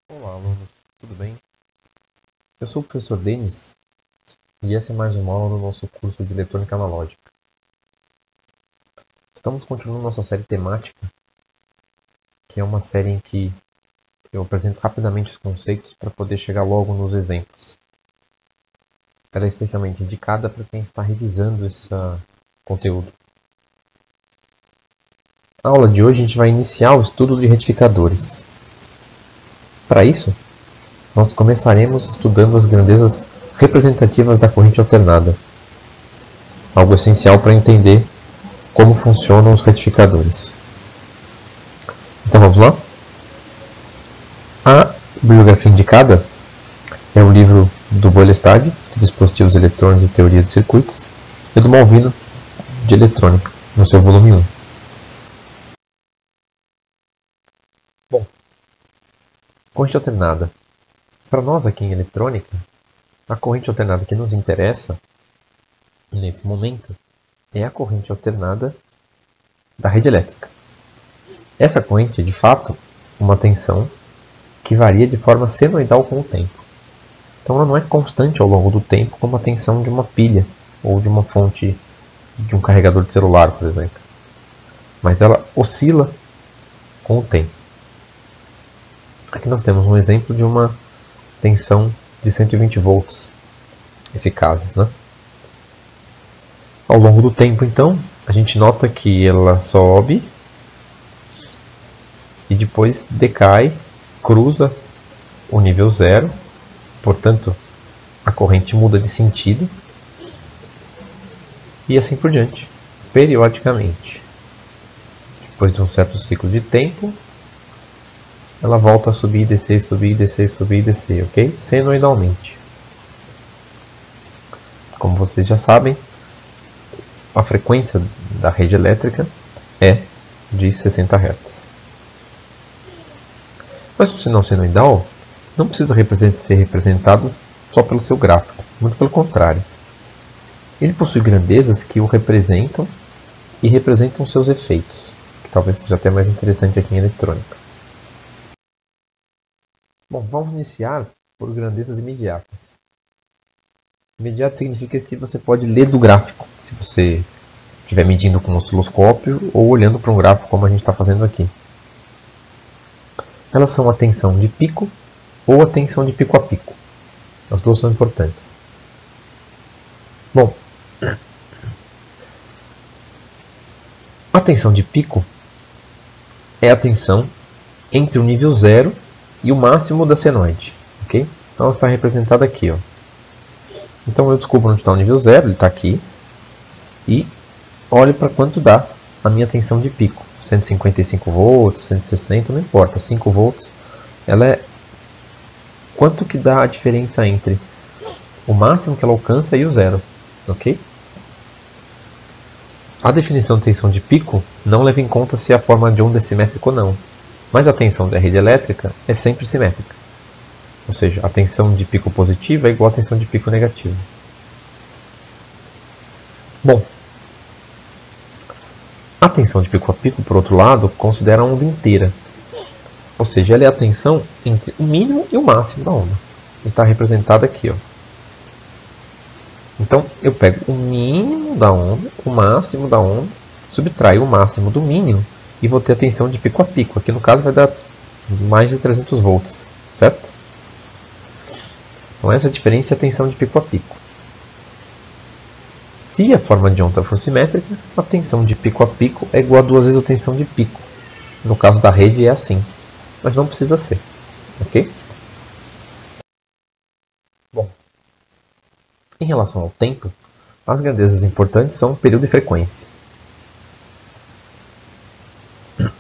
Olá, alunos, tudo bem? Eu sou o professor Denis e essa é mais uma aula do nosso curso de Eletrônica Analógica. Estamos continuando nossa série temática, que é uma série em que eu apresento rapidamente os conceitos para poder chegar logo nos exemplos. Ela é especialmente indicada para quem está revisando esse conteúdo. Na aula de hoje a gente vai iniciar o estudo de retificadores. Para isso, nós começaremos estudando as grandezas representativas da corrente alternada, algo essencial para entender como funcionam os retificadores. Então vamos lá? A bibliografia indicada é o livro do Boelestag, de Dispositivos Eletrônicos e Teoria de Circuitos, e do Malvino, de Eletrônica, no seu volume 1. Bom, corrente alternada. Para nós aqui em eletrônica, a corrente alternada que nos interessa, nesse momento, é a corrente alternada da rede elétrica. Essa corrente é, de fato, uma tensão que varia de forma senoidal com o tempo. Então ela não é constante ao longo do tempo como a tensão de uma pilha ou de uma fonte de um carregador de celular, por exemplo. Mas ela oscila com o tempo. Aqui nós temos um exemplo de uma tensão de 120 volts eficazes, né? Ao longo do tempo, então, a gente nota que ela sobe e depois decai, cruza o nível zero, portanto, a corrente muda de sentido e assim por diante, periodicamente. Depois de um certo ciclo de tempo, ela volta a subir, descer, subir, descer, subir, descer, ok? Senoidalmente. Como vocês já sabem, a frequência da rede elétrica é de 60 Hz. Mas o sinal senoidal não precisa ser representado só pelo seu gráfico, muito pelo contrário. Ele possui grandezas que o representam e representam seus efeitos, que talvez seja até mais interessante aqui em eletrônica. Bom, vamos iniciar por grandezas imediatas. Imediato significa que você pode ler do gráfico, se você estiver medindo com um osciloscópio ou olhando para um gráfico como a gente está fazendo aqui. Elas são a tensão de pico ou a tensão de pico a pico. As duas são importantes. Bom, a tensão de pico é a tensão entre o nível zero e o máximo da senoide. Okay? Então ela está representada aqui. Ó. Então eu descubro onde está o nível zero, ele está aqui. E olho para quanto dá a minha tensão de pico. 155 volts, 160, não importa. 5 volts, ela é quanto que dá a diferença entre o máximo que ela alcança e o zero. Ok? A definição de tensão de pico não leva em conta se a forma de onda é simétrica ou não. Mas a tensão da rede elétrica é sempre simétrica. Ou seja, a tensão de pico positiva é igual a tensão de pico negativa. Bom, a tensão de pico a pico, por outro lado, considera a onda inteira. Ou seja, ela é a tensão entre o mínimo e o máximo da onda. E está representada aqui. Ó. Então, eu pego o mínimo da onda, o máximo da onda, subtraio o máximo do mínimo e vou ter a tensão de pico a pico. Aqui no caso vai dar mais de 300 volts, certo? Então essa diferença é a tensão de pico a pico. Se a forma de onda for simétrica, a tensão de pico a pico é igual a 2 vezes a tensão de pico. No caso da rede é assim, mas não precisa ser, ok? Bom, em relação ao tempo, as grandezas importantes são período e frequência.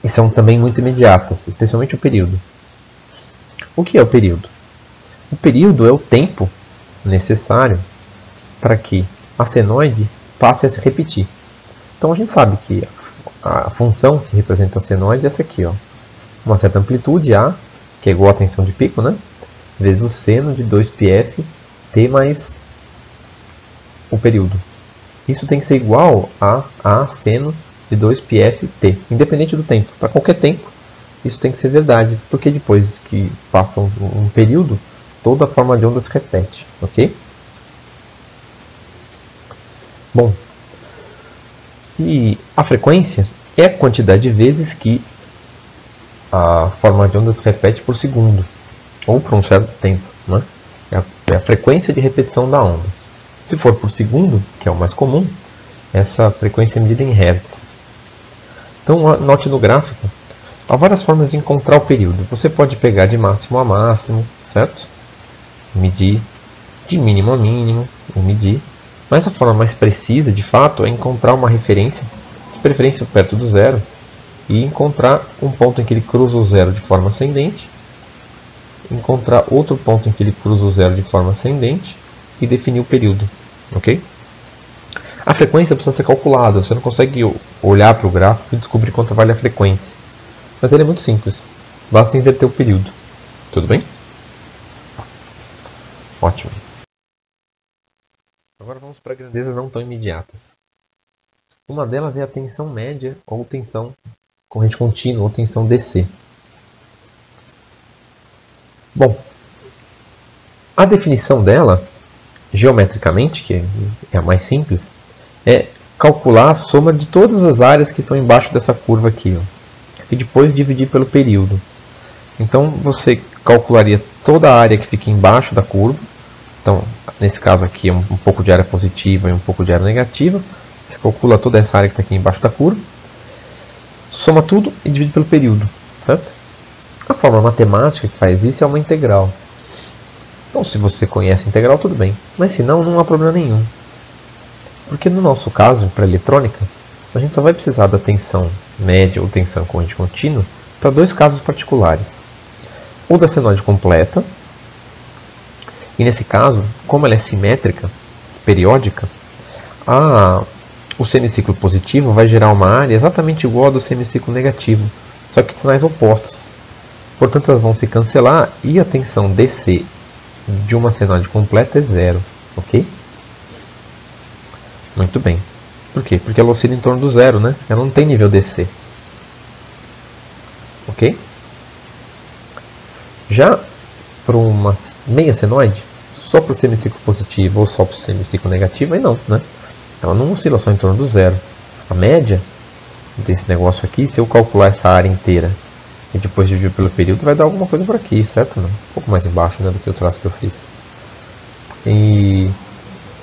E são também muito imediatas, especialmente o período. O que é o período? O período é o tempo necessário para que a senoide passe a se repetir. Então a gente sabe que a função que representa a senoide é essa aqui. Ó. Uma certa amplitude A, que é igual a tensão de pico, né? Vezes o seno de 2πf t mais o período. Isso tem que ser igual a seno de 2πf t, independente do tempo. Para qualquer tempo, isso tem que ser verdade, porque depois que passa um período, toda a forma de onda se repete, ok? Bom, e a frequência é a quantidade de vezes que a forma de onda se repete por segundo, ou por um certo tempo, né? É a frequência de repetição da onda. Se for por segundo, que é o mais comum, essa frequência é medida em Hz. Então, note no gráfico, há várias formas de encontrar o período. Você pode pegar de máximo a máximo, certo? Medir de mínimo a mínimo, e medir. Mas a forma mais precisa, de fato, é encontrar uma referência, de preferência perto do zero, e encontrar um ponto em que ele cruza o zero de forma ascendente, encontrar outro ponto em que ele cruza o zero de forma ascendente e definir o período, ok? A frequência precisa ser calculada, você não consegue olhar para o gráfico e descobrir quanto vale a frequência. Mas ele é muito simples, basta inverter o período. Tudo bem? Ótimo. Agora vamos para grandezas não tão imediatas. Uma delas é a tensão média ou tensão corrente contínua ou tensão DC. Bom, a definição dela, geometricamente, que é a mais simples, é calcular a soma de todas as áreas que estão embaixo dessa curva aqui, ó, e depois dividir pelo período. Então você calcularia toda a área que fica embaixo da curva. Então, nesse caso aqui é um pouco de área positiva e um pouco de área negativa. Você calcula toda essa área que está aqui embaixo da curva, soma tudo e divide pelo período, certo? A forma matemática que faz isso é uma integral. Então, se você conhece a integral, tudo bem. Mas se não, não há problema nenhum. Porque no nosso caso, para eletrônica, a gente só vai precisar da tensão média ou tensão corrente contínua para dois casos particulares. Ou da senoide completa, e nesse caso, como ela é simétrica, periódica, o semiciclo positivo vai gerar uma área exatamente igual ao do semiciclo negativo, só que de sinais opostos. Portanto, elas vão se cancelar e a tensão DC de uma senoide completa é zero, ok? Muito bem. Por quê? Porque ela oscila em torno do zero, né? Ela não tem nível DC. Ok? Já para uma meia senoide, só para o semiciclo positivo ou só para o semiciclo negativo, aí não, né? Ela não oscila só em torno do zero. A média desse negócio aqui, se eu calcular essa área inteira e depois dividir pelo período, vai dar alguma coisa por aqui, certo? Não? Um pouco mais embaixo, né, do que o traço que eu fiz. E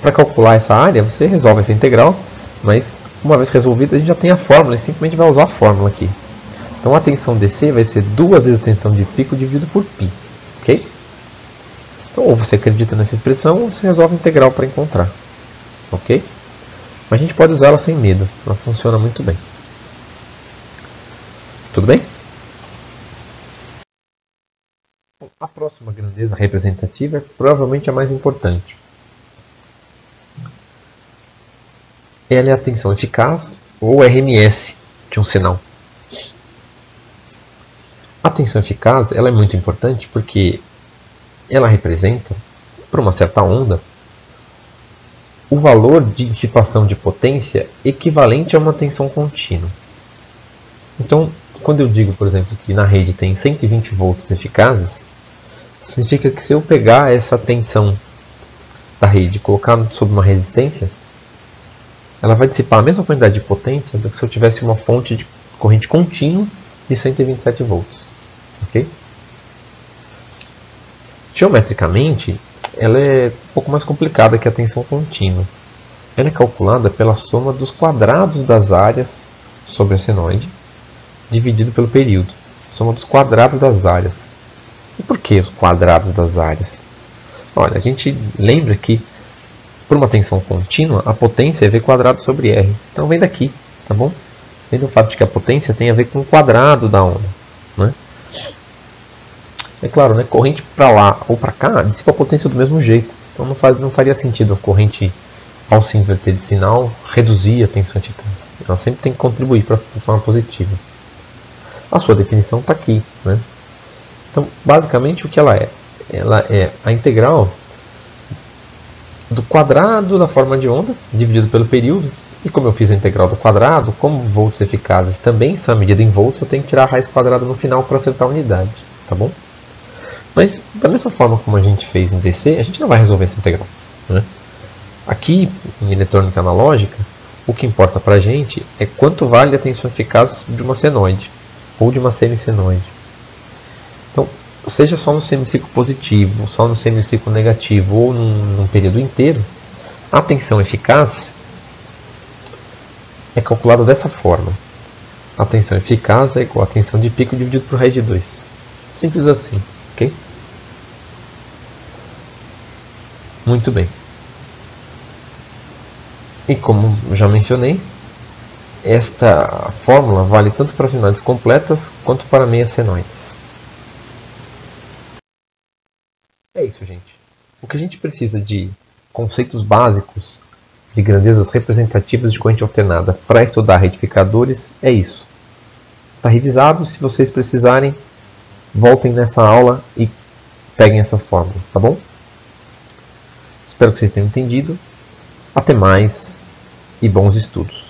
para calcular essa área, você resolve essa integral, mas uma vez resolvida, a gente já tem a fórmula e simplesmente vai usar a fórmula aqui. Então a tensão DC vai ser 2 vezes a tensão de pico dividido por π, ok? Então ou você acredita nessa expressão ou você resolve a integral para encontrar, ok? Mas a gente pode usá-la sem medo, ela funciona muito bem. Tudo bem? A próxima grandeza representativa é provavelmente a mais importante. Ela é a tensão eficaz, ou RMS, de um sinal. A tensão eficaz ela é muito importante porque ela representa, para uma certa onda, o valor de dissipação de potência equivalente a uma tensão contínua. Então, quando eu digo, por exemplo, que na rede tem 120 volts eficazes, significa que se eu pegar essa tensão da rede e colocar sobre uma resistência, ela vai dissipar a mesma quantidade de potência do que se eu tivesse uma fonte de corrente contínua de 127 volts. Okay? Geometricamente, ela é um pouco mais complicada que a tensão contínua. Ela é calculada pela soma dos quadrados das áreas sobre a senoide, dividido pelo período. Soma dos quadrados das áreas. E por que os quadrados das áreas? Olha, a gente lembra que por uma tensão contínua, a potência é V quadrado sobre R. Então vem daqui, tá bom? Vem do fato de que a potência tem a ver com o quadrado da onda, né? É claro, né? Corrente para lá ou para cá dissipa a potência do mesmo jeito. Então não faria sentido a corrente, ao se inverter de sinal, reduzir a tensão eficaz. Ela sempre tem que contribuir para a forma positiva. A sua definição está aqui, né? Então, basicamente, o que ela é? Ela é a integral do quadrado da forma de onda, dividido pelo período, E como eu fiz a integral do quadrado, como volts eficazes também são medida em volts, eu tenho que tirar a raiz quadrada no final para acertar a unidade, tá bom? Mas, da mesma forma como a gente fez em DC, a gente não vai resolver essa integral, né? Aqui, em eletrônica analógica, o que importa para a gente é quanto vale a tensão eficaz de uma senoide, ou de uma semicenoide. Então, seja só no semiciclo positivo, só no semiciclo negativo, ou num período inteiro, a tensão eficaz é calculada dessa forma. A tensão eficaz é igual a tensão de pico dividido por raiz de 2. Simples assim, ok? Muito bem. E como já mencionei, esta fórmula vale tanto para senoides completas quanto para meias senoides. É isso, gente. O que a gente precisa de conceitos básicos de grandezas representativas de corrente alternada para estudar retificadores é isso. Está revisado, se vocês precisarem, voltem nessa aula e peguem essas fórmulas, tá bom? Espero que vocês tenham entendido. Até mais e bons estudos!